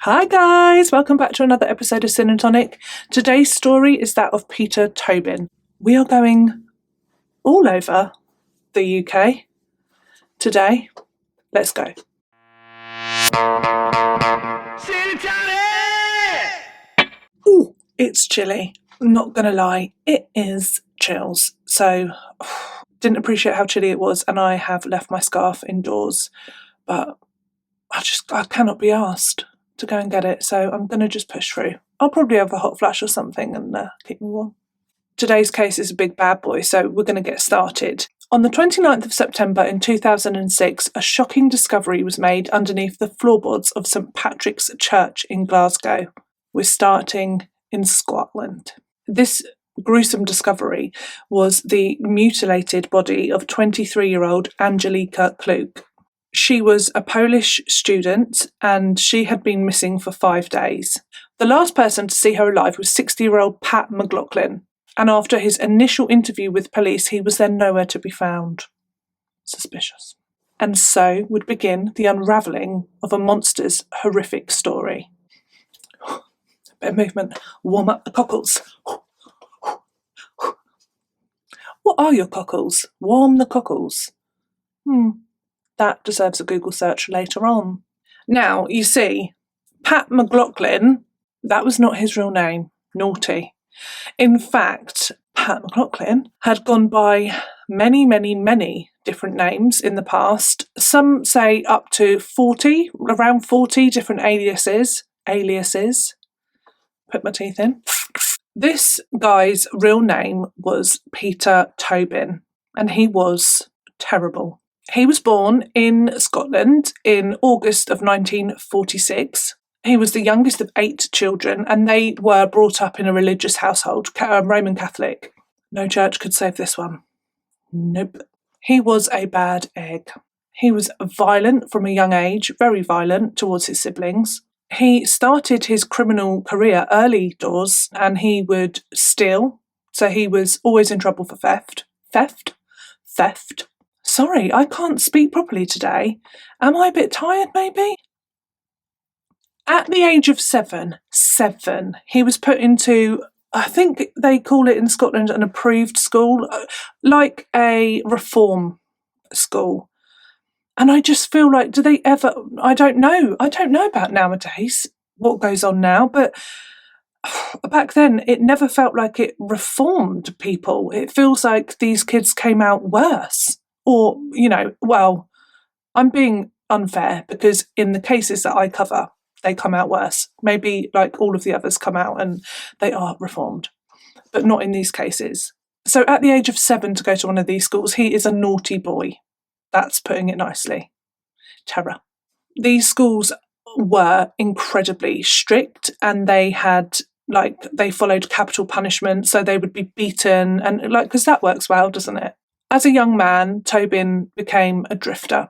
Hi guys, welcome back to another episode of Sin and Tonic. Today's story is that of Peter Tobin. We are going all over the UK today. Let's go. Sin and Tonic! Ooh, it's chilly. I'm not gonna lie, it is chills. So, didn't appreciate how chilly it was, and I have left my scarf indoors, but I cannot be asked to go and get it, so I'm going to just push through. I'll probably have a hot flash or something and keep me warm. Today's case is a big bad boy, so we're going to get started. On the 29th of September in 2006, a shocking discovery was made underneath the floorboards of St Patrick's Church in Glasgow. We're starting in Scotland. This gruesome discovery was the mutilated body of 23-year-old Angelika Kluk. She was a Polish student and she had been missing for 5 days. The last person to see her alive was 60-year-old Pat McLaughlin, and after his initial interview with police, he was then nowhere to be found. Suspicious. And so would begin the unravelling of a monster's horrific story. A bit of movement. Warm up the cockles. What are your cockles? Warm the cockles. That deserves a Google search later on. Now, you see, Pat McLaughlin, that was not his real name. Naughty. In fact, Pat McLaughlin had gone by many different names in the past. Some say up to 40, around 40 different aliases. Put my teeth in. This guy's real name was Peter Tobin, and he was terrible. He was born in Scotland in August of 1946. He was the youngest of 8 children, and they were brought up in a religious household, Roman Catholic. No church could save this one. Nope. He was a bad egg. He was violent from a young age, very violent towards his siblings. He started his criminal career early doors, and he would steal. So he was always in trouble for theft. Theft. Sorry, I can't speak properly today. Am I a bit tired, maybe? At the age of seven, he was put into, I think they call it in Scotland, an approved school, like a reform school. And I just feel like, do they ever, I don't know about nowadays, what goes on now, but back then it never felt like it reformed people. It feels like these kids came out worse. Or, well, I'm being unfair because in the cases that I cover, they come out worse. Maybe like all of the others come out and they are reformed, but not in these cases. So at the age of 7 to go to one of these schools, he is a naughty boy. That's putting it nicely. Terror. These schools were incredibly strict and they followed capital punishment. So they would be beaten and because that works well, doesn't it? As a young man, Tobin became a drifter,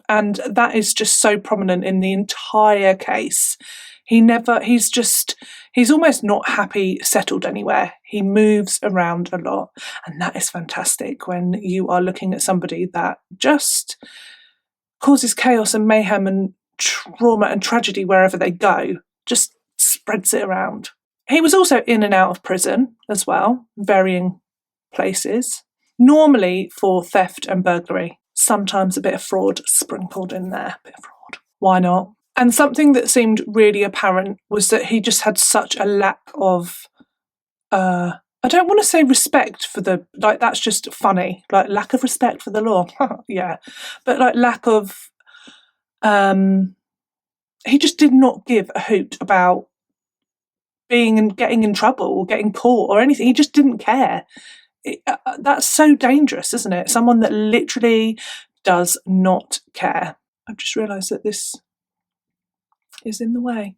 and that is just so prominent in the entire case. He's almost not happy settled anywhere. He moves around a lot, and that is fantastic when you are looking at somebody that just causes chaos and mayhem and trauma and tragedy wherever they go, just spreads it around. He was also in and out of prison as well, varying places. Normally for theft and burglary, sometimes a bit of fraud sprinkled in there. Bit of fraud. Why not? And something that seemed really apparent was that he just had such a lack of, I don't want to say respect for that's just funny, like lack of respect for the law. Yeah. But lack of, he just did not give a hoot about getting in trouble or getting caught or anything. He just didn't care. That's so dangerous, isn't it? Someone that literally does not care. I've just realised that this is in the way.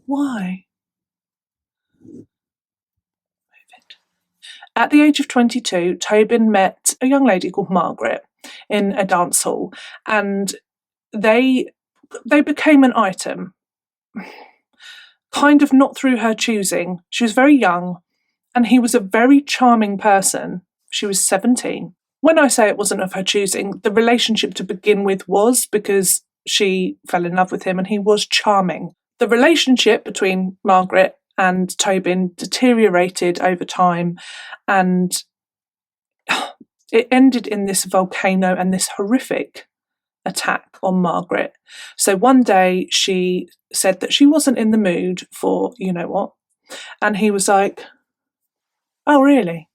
Why? Move it. At the age of 22, Tobin met a young lady called Margaret in a dance hall, and they became an item. Kind of not through her choosing. She was very young. And he was a very charming person. She was 17. When I say it wasn't of her choosing, the relationship to begin with was because she fell in love with him and he was charming. The relationship between Margaret and Tobin deteriorated over time, and it ended in this volcano and this horrific attack on Margaret. So one day she said that she wasn't in the mood for you know what, and he was like, oh really?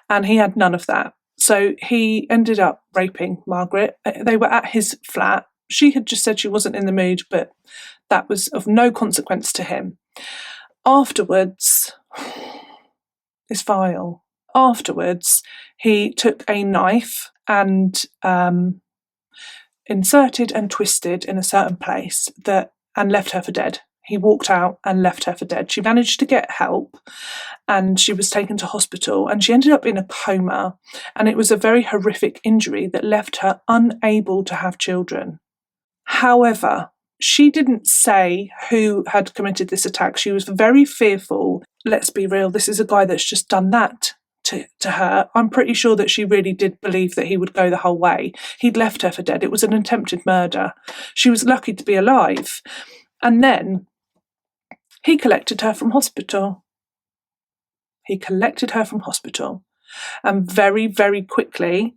And he had none of that. So he ended up raping Margaret. They were at his flat. She had just said she wasn't in the mood, but that was of no consequence to him. Afterwards, it's vile. Afterwards, he took a knife and inserted and twisted in a certain place and left her for dead. He walked out and left her for dead. She managed to get help and she was taken to hospital and she ended up in a coma, and it was a very horrific injury that left her unable to have children. However, she didn't say who had committed this attack. She was very fearful. Let's be real, this is a guy that's just done that to her. I'm pretty sure that she really did believe that he would go the whole way. He'd left her for dead. It was an attempted murder. She was lucky to be alive. And then he collected her from hospital. And very, very quickly,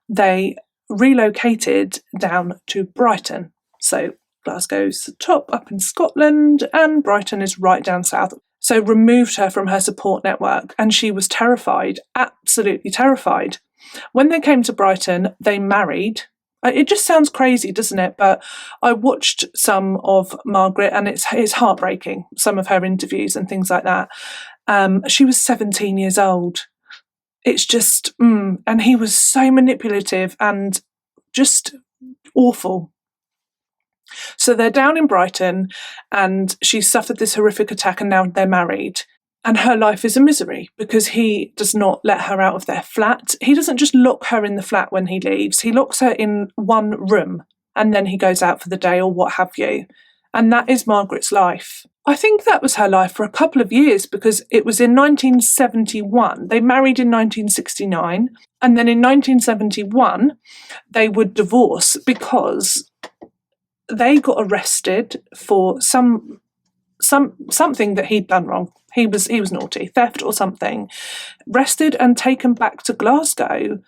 they relocated down to Brighton. So Glasgow's the top up in Scotland and Brighton is right down south. So removed her from her support network, and she was terrified, absolutely terrified. When they came to Brighton, they married. It just sounds crazy, doesn't it? But I watched some of Margaret and it's heartbreaking, some of her interviews and things like that. She was 17 years old. It's just, and he was so manipulative and just awful. So they're down in Brighton and she suffered this horrific attack and now they're married. And her life is a misery because he does not let her out of their flat. He doesn't just lock her in the flat when he leaves. He locks her in one room and then he goes out for the day or what have you. And that is Margaret's life. I think that was her life for a couple of years because it was in 1971. They married in 1969. And then in 1971, they would divorce because they got arrested for something that he'd done wrong. He was naughty, theft or something. Arrested and taken back to Glasgow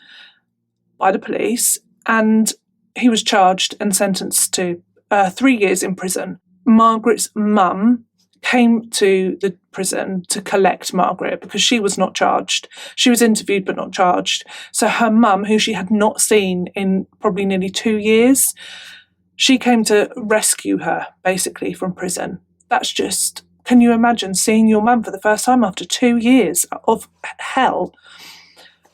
by the police, and he was charged and sentenced to 3 years in prison. Margaret's mum came to the prison to collect Margaret because she was not charged. She was interviewed but not charged. So her mum, who she had not seen in probably nearly 2 years, she came to rescue her basically from prison. That's just, can you imagine seeing your mum for the first time after 2 years of hell?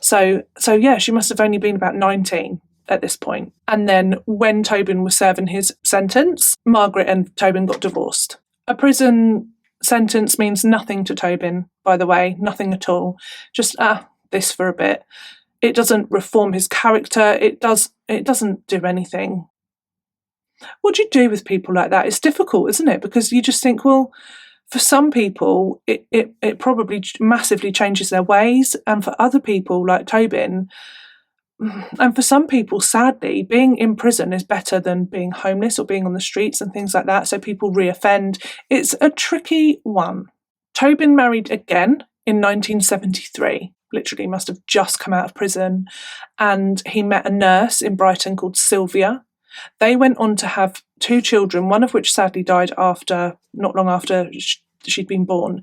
So yeah, she must have only been about 19 at this point. And then when Tobin was serving his sentence, Margaret and Tobin got divorced. A prison sentence means nothing to Tobin, by the way, nothing at all. Just, this for a bit. It doesn't reform his character. It doesn't do anything. What do you do with people like that? It's difficult, isn't it? Because you just think, well, for some people, it probably massively changes their ways. And for other people like Tobin, and for some people, sadly, being in prison is better than being homeless or being on the streets and things like that. So people reoffend. It's a tricky one. Tobin married again in 1973. Literally must have just come out of prison. And he met a nurse in Brighton called Sylvia. They went on to have 2 children, one of which sadly died not long after she'd been born,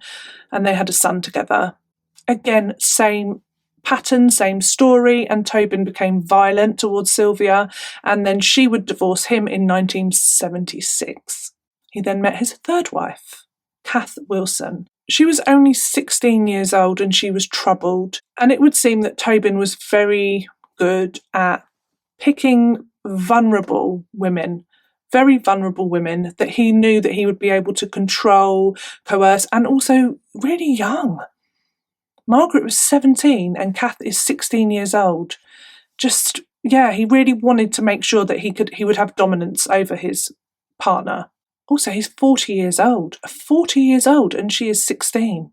and they had a son together. Again, same pattern, same story, and Tobin became violent towards Sylvia, and then she would divorce him in 1976. He then met his 3rd wife, Kath Wilson. She was only 16 years old and she was troubled, and it would seem that Tobin was very good at picking vulnerable women, very vulnerable women that he knew that he would be able to control, coerce, and also really young. Margaret was 17 and Kath is 16 years old. Just, yeah, he really wanted to make sure that he would have dominance over his partner. Also, he's 40 years old, and she is 16.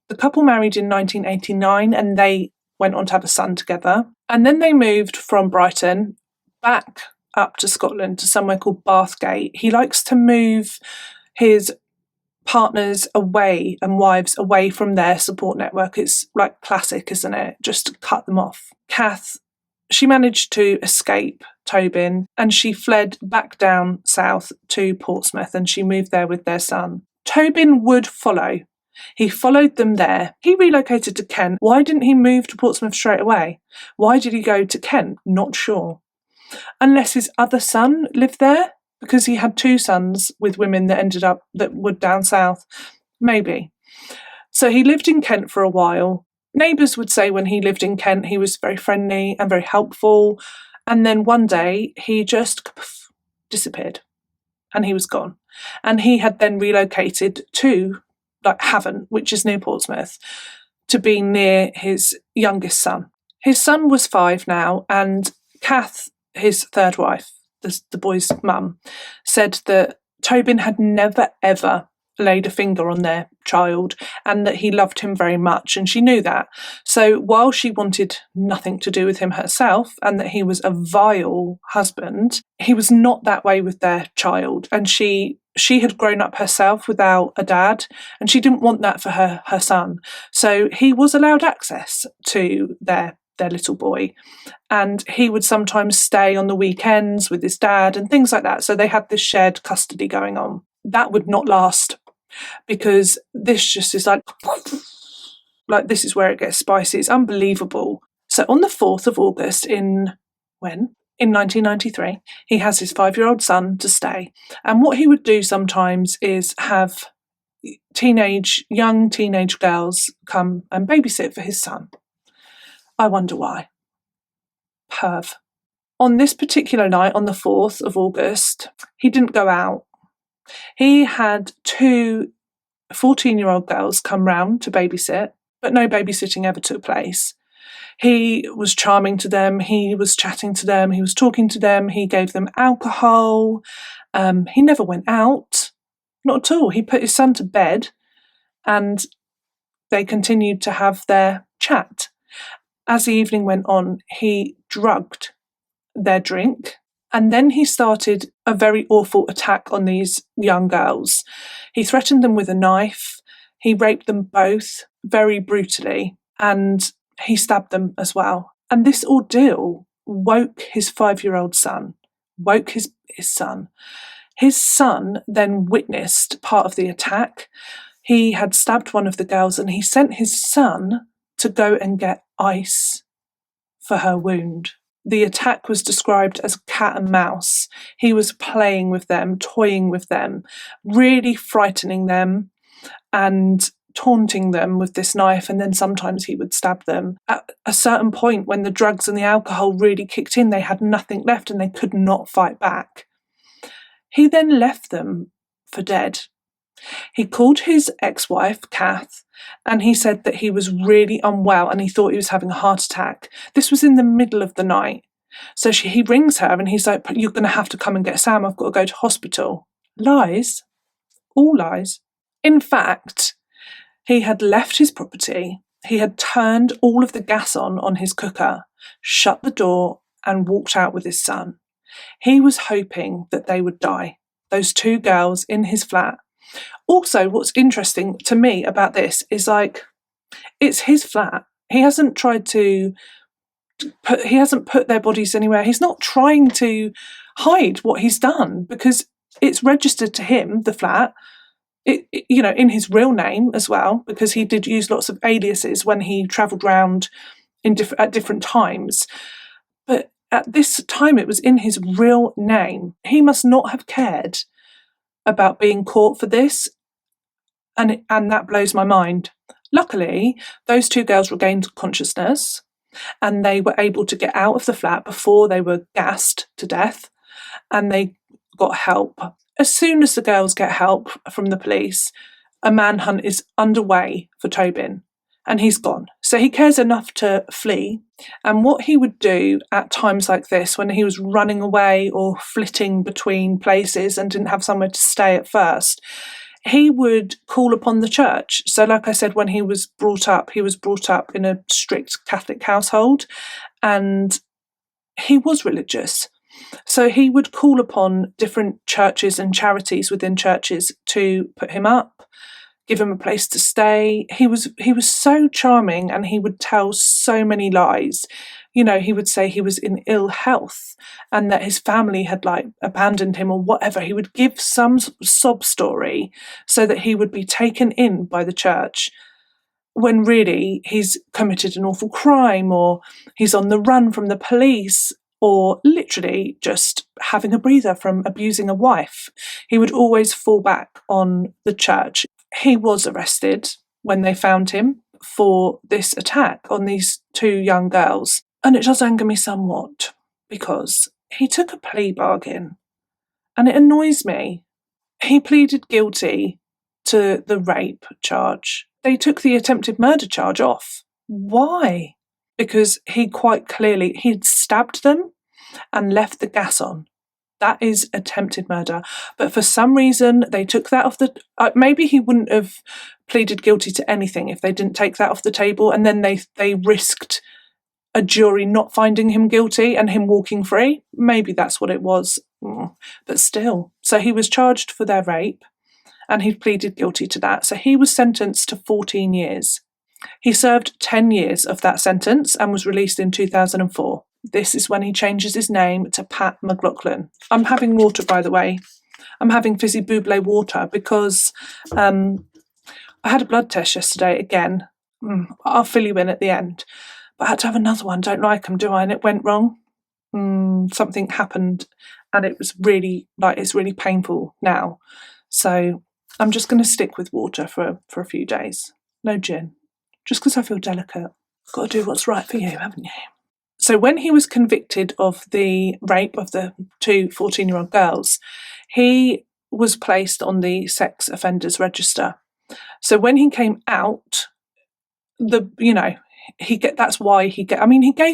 The couple married in 1989 and they went on to have a son together. And then they moved from Brighton back up to Scotland to somewhere called Bathgate. He likes to move his partners away and wives away from their support network. It's like classic, isn't it? Just cut them off. Kath, she managed to escape Tobin and she fled back down south to Portsmouth and she moved there with their son. Tobin would follow. He followed them there. He relocated to Kent. Why didn't he move to Portsmouth straight away? Why did he go to Kent? Not sure. Unless his other son lived there, because he had 2 sons with women that were down south. Maybe. So he lived in Kent for a while. Neighbours would say when he lived in Kent, he was very friendly and very helpful. And then one day he just disappeared and he was gone. And he had then relocated to Havant, which is near Portsmouth, to be near his youngest son. His son was 5 now, and Kath, his third wife, the boy's mum, said that Tobin had never, ever laid a finger on their child and that he loved him very much, and she knew that. So while she wanted nothing to do with him herself and that he was a vile husband, he was not that way with their child. And she had grown up herself without a dad and she didn't want that for her son. So he was allowed access to their little boy, and he would sometimes stay on the weekends with his dad and things like that. So they had this shared custody going on. That would not last, because this just is like this is where it gets spicy. It's unbelievable. So on the 4th of August in 1993, he has his 5-year-old son to stay. And what he would do sometimes is have young teenage girls come and babysit for his son. I wonder why. Perv. On this particular night, on the 4th of August, he didn't go out. He had 2 14-year-old girls come round to babysit, but no babysitting ever took place. He was charming to them, he was chatting to them, he was talking to them, he gave them alcohol. He never went out, not at all. He put his son to bed and they continued to have their chat. As the evening went on, he drugged their drink, and then he started a very awful attack on these young girls. He threatened them with a knife, he raped them both very brutally, and he stabbed them as well. And this ordeal woke his 5-year-old son, woke his son. His son then witnessed part of the attack. He had stabbed one of the girls and he sent his son to go and get ice for her wound. The attack was described as cat and mouse. He was playing with them, toying with them, really frightening them and taunting them with this knife, and then sometimes he would stab them. At a certain point, when the drugs and the alcohol really kicked in, they had nothing left and they could not fight back. He then left them for dead. He called his ex-wife, Kath, and he said that he was really unwell and he thought he was having a heart attack. This was in the middle of the night. So he rings her and he's like, "You're going to have to come and get Sam. I've got to go to hospital." Lies. All lies. In fact, he had left his property. He had turned all of the gas on his cooker, shut the door and walked out with his son. He was hoping that they would die, those 2 girls in his flat. Also, what's interesting to me about this is it's his flat. He hasn't tried to he hasn't put their bodies anywhere. He's not trying to hide what he's done because it's registered to him, the flat, in his real name as well, because he did use lots of aliases when he travelled around at different times. But at this time, it was in his real name. He must not have cared about being caught for this, and that blows my mind. Luckily, those 2 girls regained consciousness and they were able to get out of the flat before they were gassed to death, and they got help. As soon as the girls get help from the police, a manhunt is underway for Tobin, and he's gone. So he cares enough to flee, and what he would do at times like this, when he was running away or flitting between places and didn't have somewhere to stay at first, he would call upon the church. So like I said, when he was brought up in a strict Catholic household, and he was religious. So he would call upon different churches and charities within churches to put him up, give him a place to stay. He was so charming, and he would tell so many lies. He would say he was in ill health and that his family had abandoned him or whatever. He would give some sob story so that he would be taken in by the church, when really he's committed an awful crime, or he's on the run from the police, or literally just having a breather from abusing a wife. He would always fall back on the church. He was arrested when they found him for this attack on these 2 young girls. And it does anger me somewhat, because he took a plea bargain, and it annoys me. He pleaded guilty to the rape charge. They took the attempted murder charge off. Why? Because he'd stabbed them and left the gas on. That is attempted murder. But for some reason, they took that off the... maybe he wouldn't have pleaded guilty to anything if they didn't take that off the table, and then they risked a jury not finding him guilty and him walking free. Maybe that's what it was. But still. So he was charged for their rape, and he pleaded guilty to that. So he was sentenced to 14 years. He served 10 years of that sentence and was released in 2004. This is when he changes his name to Pat McLaughlin. I'm having water, by the way. I'm having fizzy buble water because I had a blood test yesterday again. I'll fill you in at the end. But I had to have another one. Don't like them, do I? And it went wrong. Something happened, and it was really, it's really painful now. So I'm just going to stick with water for a few days. No gin. Just because I feel delicate. Got to do what's right for you, haven't you? So when he was convicted of the rape of the 2 14-year-old girls, he was placed on the sex offenders register. So when he came out, he gave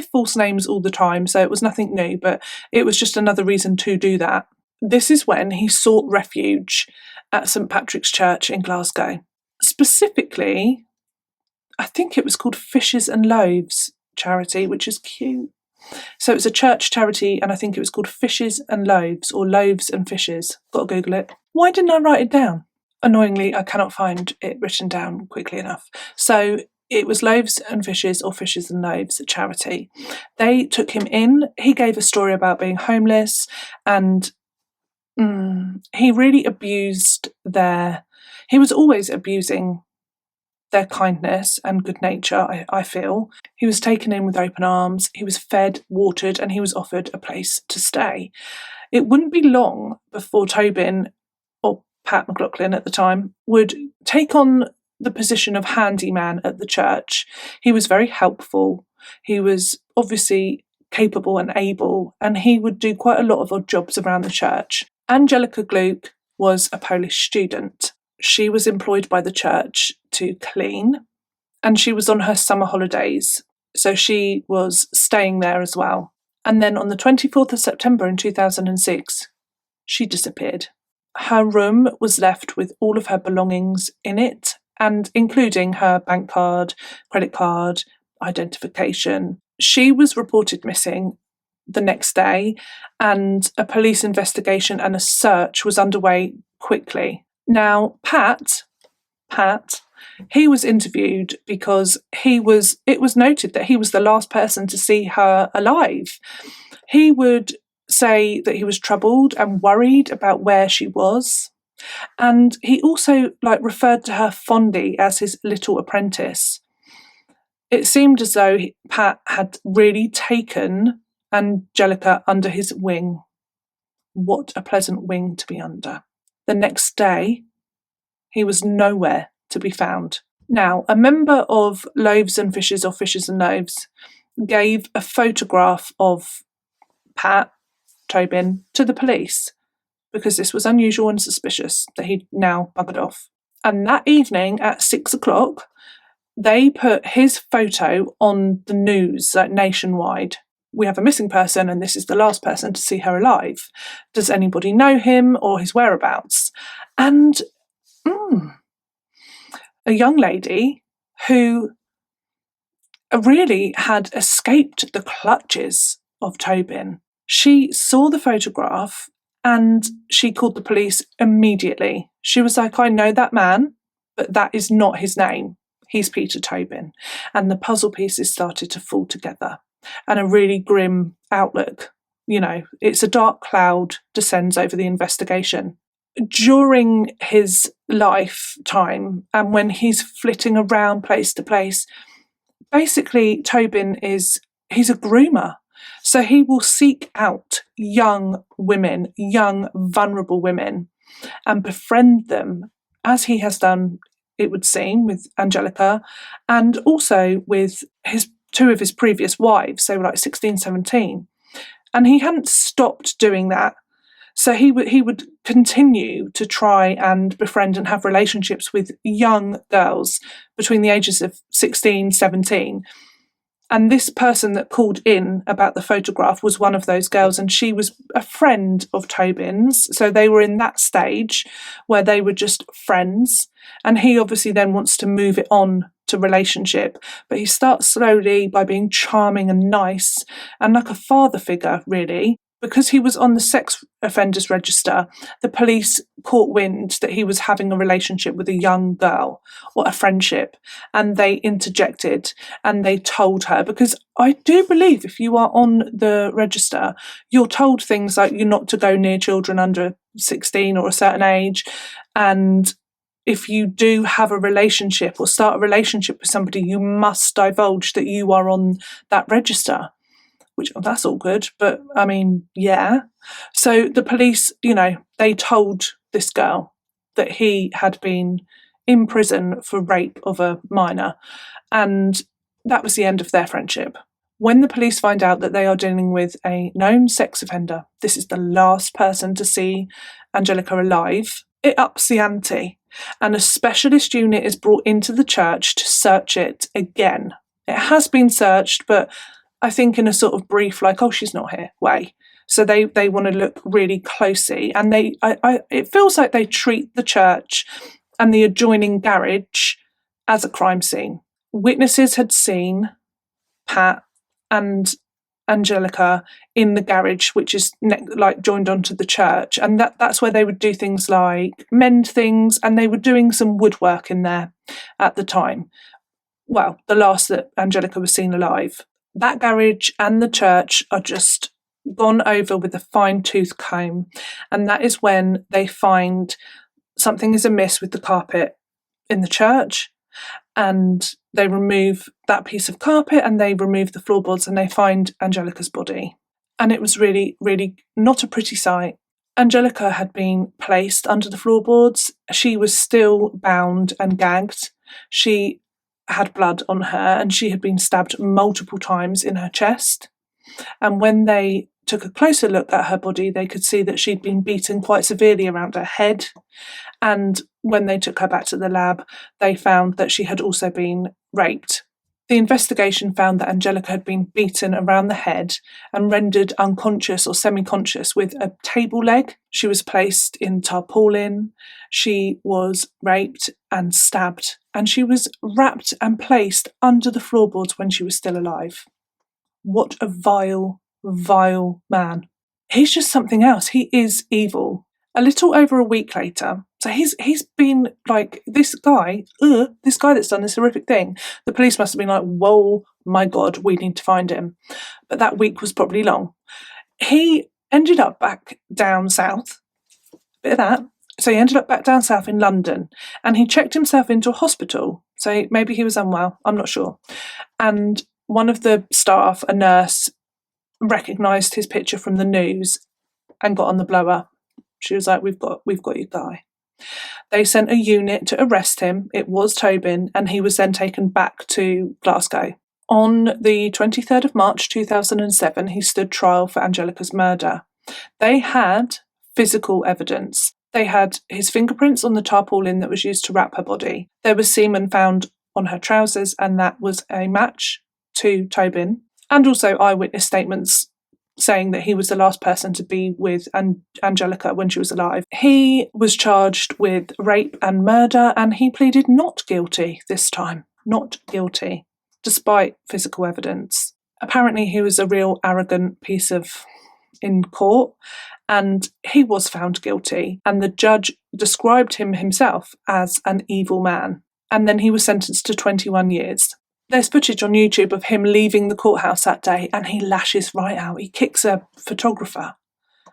false names all the time, so it was nothing new, but it was just another reason to do that. This is when he sought refuge at St Patrick's Church in Glasgow. Specifically, I think it was called Fishes and Loaves charity, which is cute. So it's a church charity, and I think it was called Fishes and Loaves, or Loaves and Fishes. Got to Google it. Why didn't I write it down? Annoyingly, I cannot find it written down quickly enough. So it was Loaves and Fishes, or Fishes and Loaves charity. They took him in. He gave a story about being homeless, and he really abused he was always abusing their kindness and good nature, I feel. He was taken in with open arms, he was fed, watered, and he was offered a place to stay. It wouldn't be long before Tobin, or Pat McLaughlin at the time, would take on the position of handyman at the church. He was very helpful. He was obviously capable and able, and he would do quite a lot of odd jobs around the church. Angelica Gluck was a Polish student. She was employed by the church to clean, and she was on her summer holidays, so she was staying there as well. And then on the 24th of September in 2006, she disappeared. Her room was left with all of her belongings in it, and including her bank card, credit card, identification. She was reported missing the next day, and a police investigation and a search was underway quickly. Now, Pat, he was interviewed because it was noted that he was the last person to see her alive. He would say that he was troubled and worried about where she was. And he also referred to her fondly as his little apprentice. It seemed as though Pat had really taken Angelica under his wing. What a pleasant wing to be under. The next day, he was nowhere to be found. Now, a member of Loaves and Fishes, or Fishes and Loaves, gave a photograph of Pat Tobin to the police because this was unusual and suspicious that he'd now buggered off. And that evening at 6 o'clock, they put his photo on the news nationwide. We have a missing person, and this is the last person to see her alive. Does anybody know him or his whereabouts? And A young lady who really had escaped the clutches of Tobin. She saw the photograph and she called the police immediately. She was like, I know that man, but that is not his name. He's Peter Tobin. And the puzzle pieces started to fall together, and a really grim outlook. It's a dark cloud descends over the investigation. During his lifetime, and when he's flitting around place to place, basically Tobin he's a groomer. So he will seek out young women, young vulnerable women, and befriend them, as he has done, it would seem, with Angelica, and also with two of his previous wives. They were like 16, 17. And he hadn't stopped doing that. So he would continue to try and befriend and have relationships with young girls between the ages of 16, 17. And this person that called in about the photograph was one of those girls, and she was a friend of Tobin's. So they were in that stage where they were just friends. And he obviously then wants to move it on to relationship. But he starts slowly by being charming and nice and like a father figure, really. Because he was on the sex offenders register, the police caught wind that he was having a relationship with a young girl, or a friendship, and they interjected and they told her, because I do believe if you are on the register, you're told things like you're not to go near children under 16 or a certain age, and if you do have a relationship or start a relationship with somebody, you must divulge that you are on that register. Which, that's all good, but I mean, yeah. So the police, they told this girl that he had been in prison for rape of a minor, and that was the end of their friendship. When the police find out that they are dealing with a known sex offender, this is the last person to see Angelica alive, it ups the ante, and a specialist unit is brought into the church to search it again. It has been searched, but I think in a sort of brief, like, oh, she's not here way. So they want to look really closely, and it feels like they treat the church and the adjoining garage as a crime scene. Witnesses had seen Pat and Angelica in the garage, which is like joined onto the church, and that's where they would do things like mend things, and they were doing some woodwork in there at the time. Well, the last that Angelica was seen alive. That garage and the church are just gone over with a fine-tooth comb, and that is when they find something is amiss with the carpet in the church, and they remove that piece of carpet and they remove the floorboards, and they find Angelica's body. And it was really, really not a pretty sight. Angelica had been placed under the floorboards. She was still bound and gagged. She had blood on her, and she had been stabbed multiple times in her chest. And when they took a closer look at her body, they could see that she'd been beaten quite severely around her head. And when they took her back to the lab, they found that she had also been raped. The investigation found that Angelica had been beaten around the head and rendered unconscious or semi-conscious with a table leg. She was placed in tarpaulin. She was raped and stabbed, and she was wrapped and placed under the floorboards when she was still alive. What a vile, vile man. He's just something else. He is evil. A little over a week later, so he's been like, this guy that's done this horrific thing, the police must have been like, whoa, my God, we need to find him. But that week was probably long. He ended up back down south, bit of that. So he ended up back down south in London, and he checked himself into a hospital. So maybe he was unwell, I'm not sure. And one of the staff, a nurse, recognised his picture from the news and got on the blower. She was like, we've got your guy. They sent a unit to arrest him. It was Tobin, and he was then taken back to Glasgow. On the 23rd of March 2007, he stood trial for Angelica's murder. They had physical evidence. They had his fingerprints on the tarpaulin that was used to wrap her body. There was semen found on her trousers, and that was a match to Tobin. And also eyewitness statements saying that he was the last person to be with Angelica when she was alive. He was charged with rape and murder, and he pleaded not guilty this time. Not guilty, despite physical evidence. Apparently he was a real arrogant piece of in court, and he was found guilty, and the judge described him himself as an evil man. And then he was sentenced to 21 years. There's footage on YouTube of him leaving the courthouse that day, and he lashes right out. He kicks a photographer.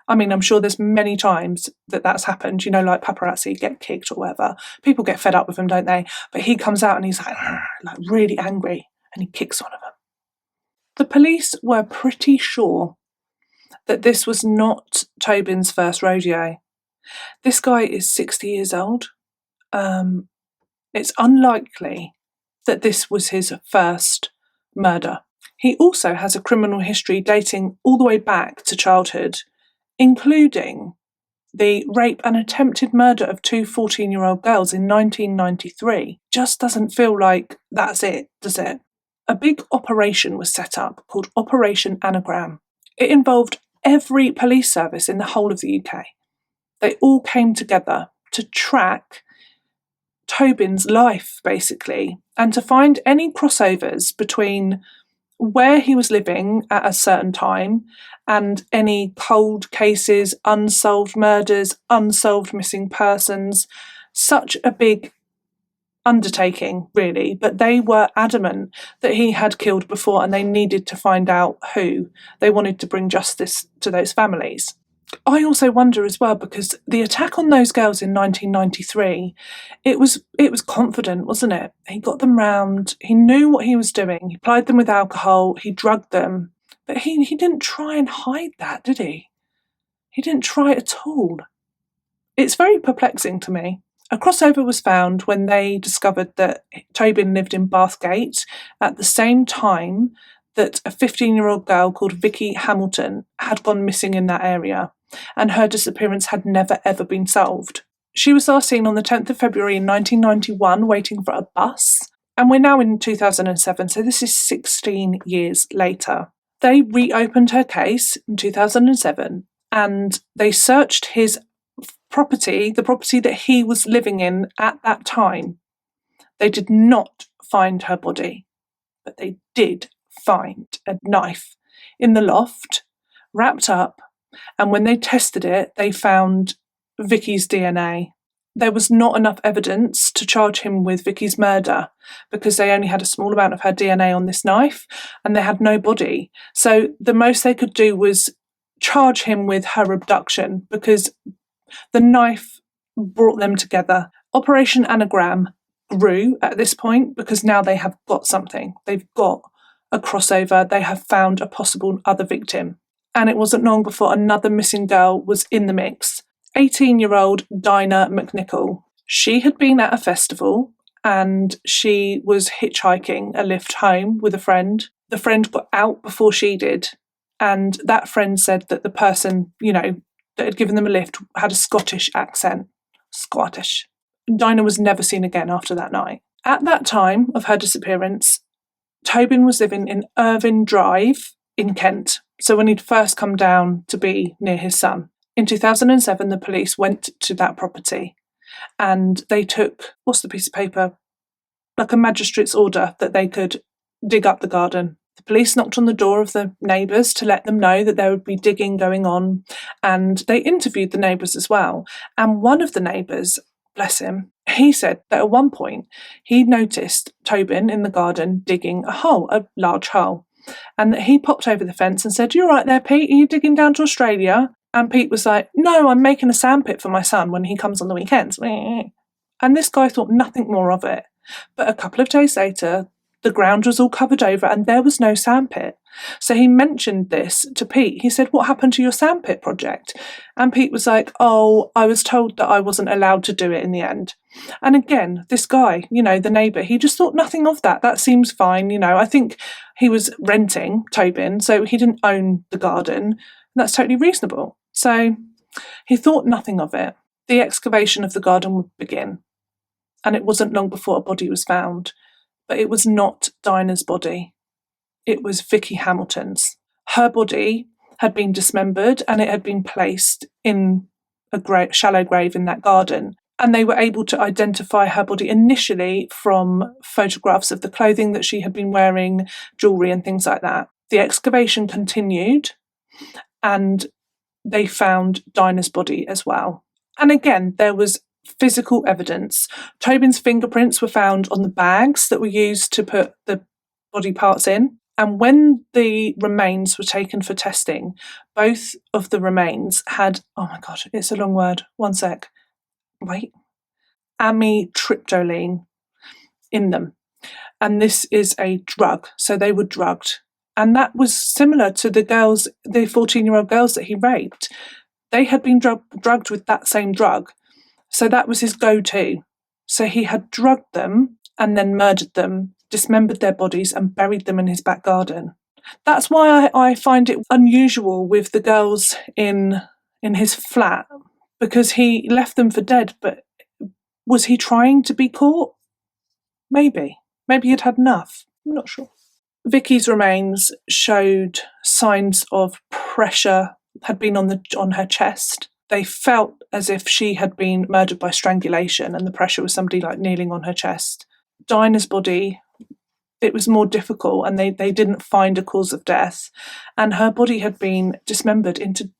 I mean, I'm sure there's many times that that's happened, like paparazzi get kicked or whatever. People get fed up with him, don't they? But he comes out and he's like really angry, and he kicks one of them. The police were pretty sure that this was not Tobin's first rodeo. This guy is 60 years old. It's unlikely that this was his first murder. He also has a criminal history dating all the way back to childhood, including the rape and attempted murder of two 14-year-old girls in 1993. Just doesn't feel like that's it, does it? A big operation was set up called Operation Anagram. It involved every police service in the whole of the UK. They all came together to track Tobin's life, basically, and to find any crossovers between where he was living at a certain time and any cold cases, unsolved murders, unsolved missing persons. Such a big undertaking, really, but they were adamant that he had killed before, and they needed to find out who. They wanted to bring justice to those families. I also wonder as well, because the attack on those girls in 1993, it was confident, wasn't it? He got them round, he knew what he was doing, he plied them with alcohol, he drugged them, but he didn't try and hide that, did he? He didn't try at all. It's very perplexing to me. A crossover was found when they discovered that Tobin lived in Bathgate at the same time that a 15-year-old girl called Vicky Hamilton had gone missing in that area, and her disappearance had never ever been solved. She was last seen on the 10th of February in 1991 waiting for a bus, and we're now in 2007, so this is 16 years later. They reopened her case in 2007, and they searched his property, the property that he was living in at that time. They did not find her body, but they did find a knife in the loft, wrapped up, and when they tested it, they found Vicky's DNA. There was not enough evidence to charge him with Vicky's murder because they only had a small amount of her DNA on this knife, and they had no body. So the most they could do was charge him with her abduction because the knife brought them together. Operation Anagram grew at this point because now they have got something. They've got a crossover. They have found a possible other victim. And it wasn't long before another missing girl was in the mix. 18-year-old Dinah McNichol. She had been at a festival and she was hitchhiking a lift home with a friend. The friend got out before she did. And that friend said that the person, that had given them a lift had a Scottish accent. Scottish. Dinah was never seen again after that night. At that time of her disappearance, Tobin was living in Irvine Drive in Kent. So when he'd first come down to be near his son. In 2007, the police went to that property and they took, what's the piece of paper? Like a magistrate's order that they could dig up the garden. The police knocked on the door of the neighbours to let them know that there would be digging going on, and they interviewed the neighbours as well. And one of the neighbours, bless him, he said that at one point he noticed Tobin in the garden digging a large hole, and that he popped over the fence and said, "You all right there, Pete? Are you digging down to Australia?" And Pete was like, "No, I'm making a sandpit for my son when he comes on the weekends." And this guy thought nothing more of it. But a couple of days later, the ground was all covered over and there was no sandpit. So he mentioned this to Pete. He said, "What happened to your sandpit project?" And Pete was like, "Oh, I was told that I wasn't allowed to do it in the end." And again, this guy, the neighbour, he just thought nothing of that. That seems fine. I think he was renting Tobin, so he didn't own the garden. That's totally reasonable. So he thought nothing of it. The excavation of the garden would begin. And it wasn't long before a body was found. But it was not Dinah's body. It was Vicky Hamilton's. Her body had been dismembered and it had been placed in a shallow grave in that garden. And they were able to identify her body initially from photographs of the clothing that she had been wearing, jewellery and things like that. The excavation continued and they found Dinah's body as well. And again, there was physical evidence. Tobin's fingerprints were found on the bags that were used to put the body parts in. And when the remains were taken for testing, both of the remains had, oh my God, it's a long word. One sec. Wait. Amitriptyline in them. And this is a drug. So they were drugged. And that was similar to the 14-year-old girls that he raped. They had been drugged with that same drug. So that was his go-to. So he had drugged them and then murdered them, dismembered their bodies and buried them in his back garden. That's why I find it unusual with the girls in his flat, because he left them for dead. But was he trying to be caught? Maybe. Maybe he'd had enough. I'm not sure. Vicky's remains showed signs of pressure had been on her chest. They felt as if she had been murdered by strangulation and the pressure was somebody like kneeling on her chest. Dinah's body, it was more difficult and they didn't find a cause of death. And her body had been dismembered into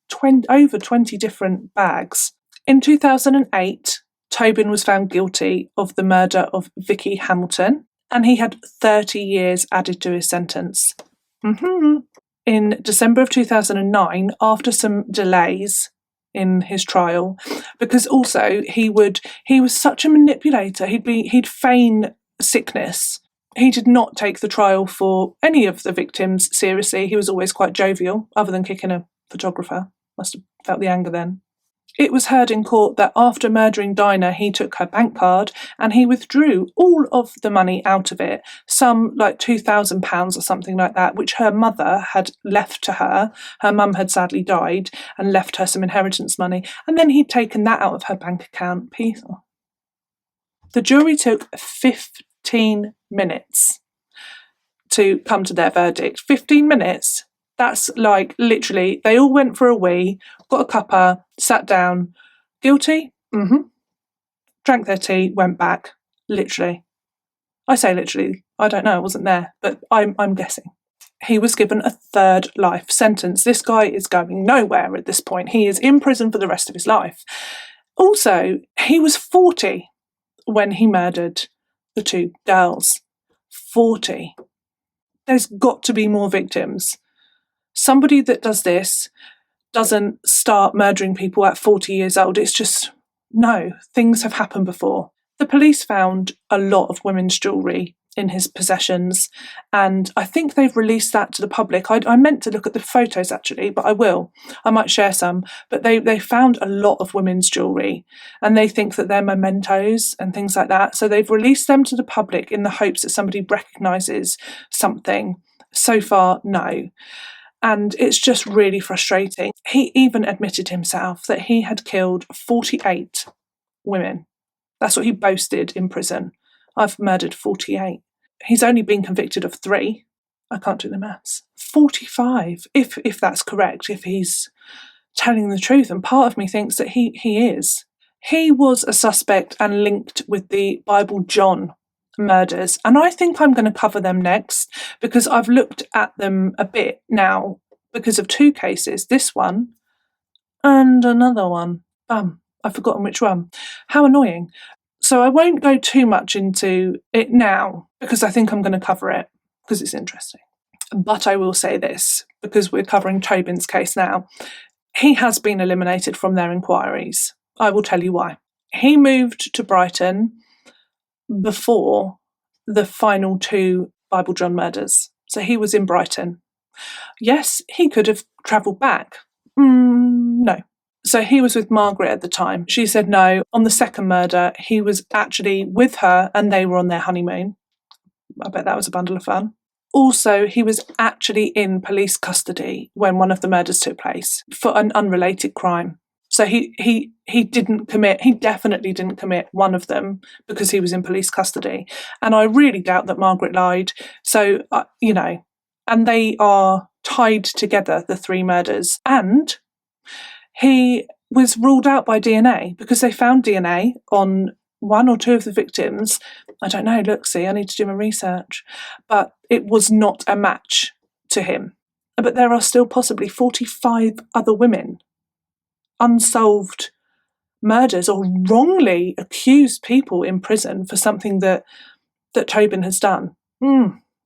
over 20 different bags. In 2008, Tobin was found guilty of the murder of Vicky Hamilton and he had 30 years added to his sentence. In December of 2009, after some delays in his trial, because also he was such a manipulator. He'd feign sickness. He did not take the trial for any of the victims seriously. He was always quite jovial, other than kicking a photographer. Must have felt the anger then. It was heard in court that after murdering Dinah, he took her bank card and he withdrew all of the money out of it, some like £2,000 or something like that, which her mother had left to her. Her mum had sadly died and left her some inheritance money. And then he'd taken that out of her bank account. The jury took 15 minutes to come to their verdict. 15 minutes. That's like literally, they all went for a wee, got a cuppa, sat down. Guilty? Drank their tea, went back. Literally. I say literally. I don't know, I wasn't there, but I'm guessing. He was given a third life sentence. This guy is going nowhere at this point. He is in prison for the rest of his life. Also, he was 40 when he murdered the two girls. 40. There's got to be more victims. Somebody that does this doesn't start murdering people at 40 years old. It's just, no, things have happened before. The police found a lot of women's jewellery in his possessions, and I think they've released that to the public. I meant to look at the photos actually, but I will. I might share some. But they found a lot of women's jewellery, and they think that they're mementos and things like that. So they've released them to the public in the hopes that somebody recognises something. So far, no. And it's just really frustrating. He even admitted himself that he had killed 48 women. That's what he boasted in prison. I've murdered 48. He's only been convicted of 3. I can't do the maths. 45, if that's correct, if he's telling the truth. And part of me thinks that he is. He was a suspect and linked with the Bible John murders, and I think I'm going to cover them next because I've looked at them a bit now because of 2 cases, this one and another one. I've forgotten which one. How annoying. So I won't go too much into it now because I think I'm going to cover it because it's interesting. But I will say this, because we're covering Tobin's case now. He has been eliminated from their inquiries. I will tell you why. He moved to Brighton before the final 2 Bible John murders. So he was in Brighton. Yes, he could have travelled back. No. So he was with Margaret at the time. She said no. On the second murder, he was actually with her and they were on their honeymoon. I bet that was a bundle of fun. Also, he was actually in police custody when one of the murders took place for an unrelated crime. So he definitely didn't commit one of them because he was in police custody. And I really doubt that Margaret lied. So, and they are tied together, the 3 murders. And he was ruled out by DNA because they found DNA on 1 or 2 of the victims. I don't know, look, see, I need to do my research. But it was not a match to him. But there are still possibly 45 other women, unsolved murders or wrongly accused people in prison for something that Tobin has done.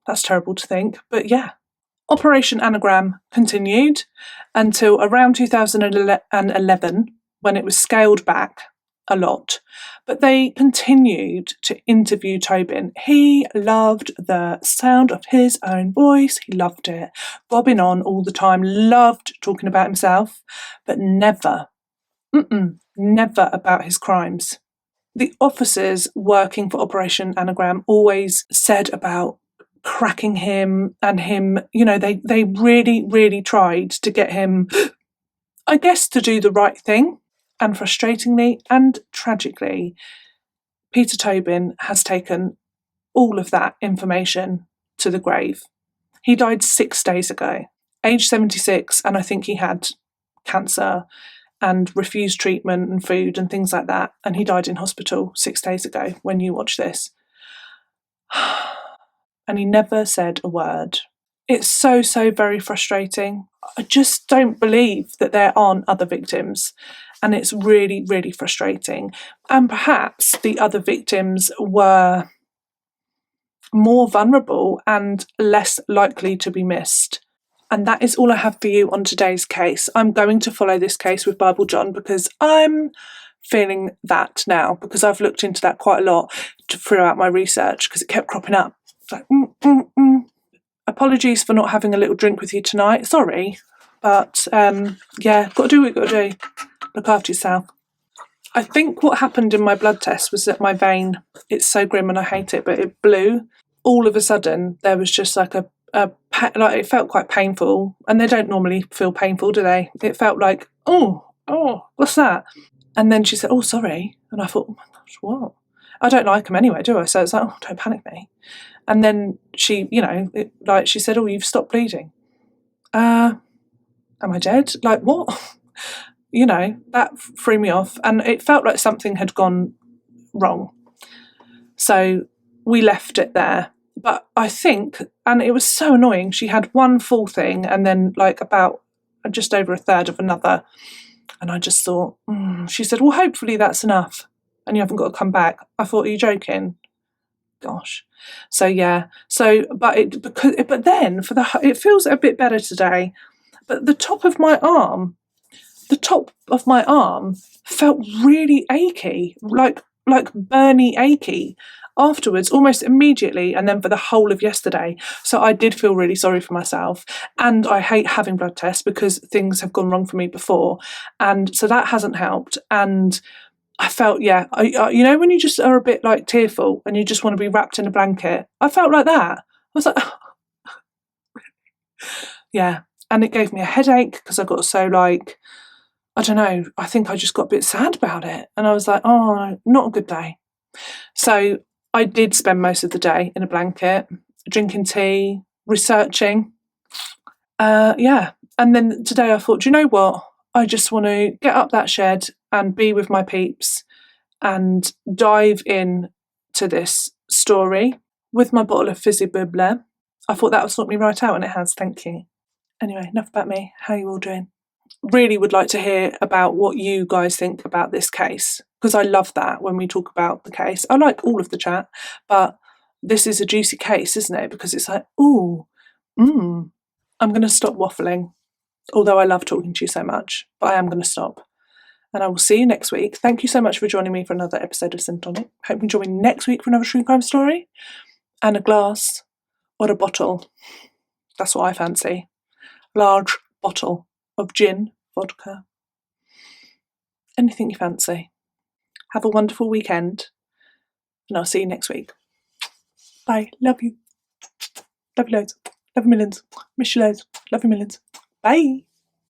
That's terrible to think, but yeah. Operation Anagram continued until around 2011, when it was scaled back a lot, but they continued to interview Tobin. He loved the sound of his own voice. He loved it, bobbing on all the time, loved talking about himself, but never about his crimes. The officers working for Operation Anagram always said about cracking him and him, they really, really tried to get him, I guess, to do the right thing. And frustratingly and tragically, Peter Tobin has taken all of that information to the grave. He died 6 days ago, age 76, and I think he had cancer and refused treatment and food and things like that. And he died in hospital 6 days ago when you watch this. And he never said a word. It's so very frustrating. I just don't believe that there aren't other victims. And it's really, really frustrating. And perhaps the other victims were more vulnerable and less likely to be missed. And that is all I have for you on today's case. I'm going to follow this case with Bible John because I'm feeling that now, because I've looked into that quite a lot throughout my research because it kept cropping up. It's like, Apologies for not having a little drink with you tonight. Sorry. But got to do what you've got to do. Look after yourself. I think what happened in my blood test was that my vein, it's so grim and I hate it, but it blew. All of a sudden, there was just like it felt quite painful, and they don't normally feel painful, do they? It felt like, oh, what's that? And then she said, oh, sorry. And I thought, oh my gosh, what? I don't like them anyway, do I? So it's like, oh, don't panic me. And then she, she said, oh, you've stopped bleeding. Am I dead? Like, what? That threw me off, and it felt like something had gone wrong. So we left it there. But I think, and it was so annoying, she had one full thing and then like about just over a third of another. And I just thought, she said, well, hopefully that's enough and you haven't got to come back. I thought, are you joking? Gosh. So yeah. So, but then it feels a bit better today. But the top of my arm felt really achy, like burny achy afterwards, almost immediately, and then for the whole of yesterday. So I did feel really sorry for myself, and I hate having blood tests because things have gone wrong for me before, and so that hasn't helped. And I felt, when you just are a bit like tearful and you just want to be wrapped in a blanket, I felt like that. I was like, yeah, and it gave me a headache because I got so like, I don't know, I think I just got a bit sad about it, and I was like, oh, not a good day. So I did spend most of the day in a blanket, drinking tea, researching. And then today I thought, do you know what? I just want to get up that shed and be with my peeps and dive in to this story with my bottle of fizzy bubbler. I thought that would sort me right out, and it has, thank you. Anyway, enough about me. How are you all doing? Really would like to hear about what you guys think about this case, because I love that when we talk about the case. I like all of the chat, but this is a juicy case, isn't it? Because it's like, I'm going to stop waffling, although I love talking to you so much, but I am going to stop. And I will see you next week. Thank you so much for joining me for another episode of Sin and Tonic. Hope you join me next week for another true crime story and a glass or a bottle. That's what I fancy. Large bottle of gin, vodka, anything you fancy. Have a wonderful weekend, and I'll see you next week. Bye. Love you. Love you loads. Love you millions. Miss you loads. Love you millions. Bye.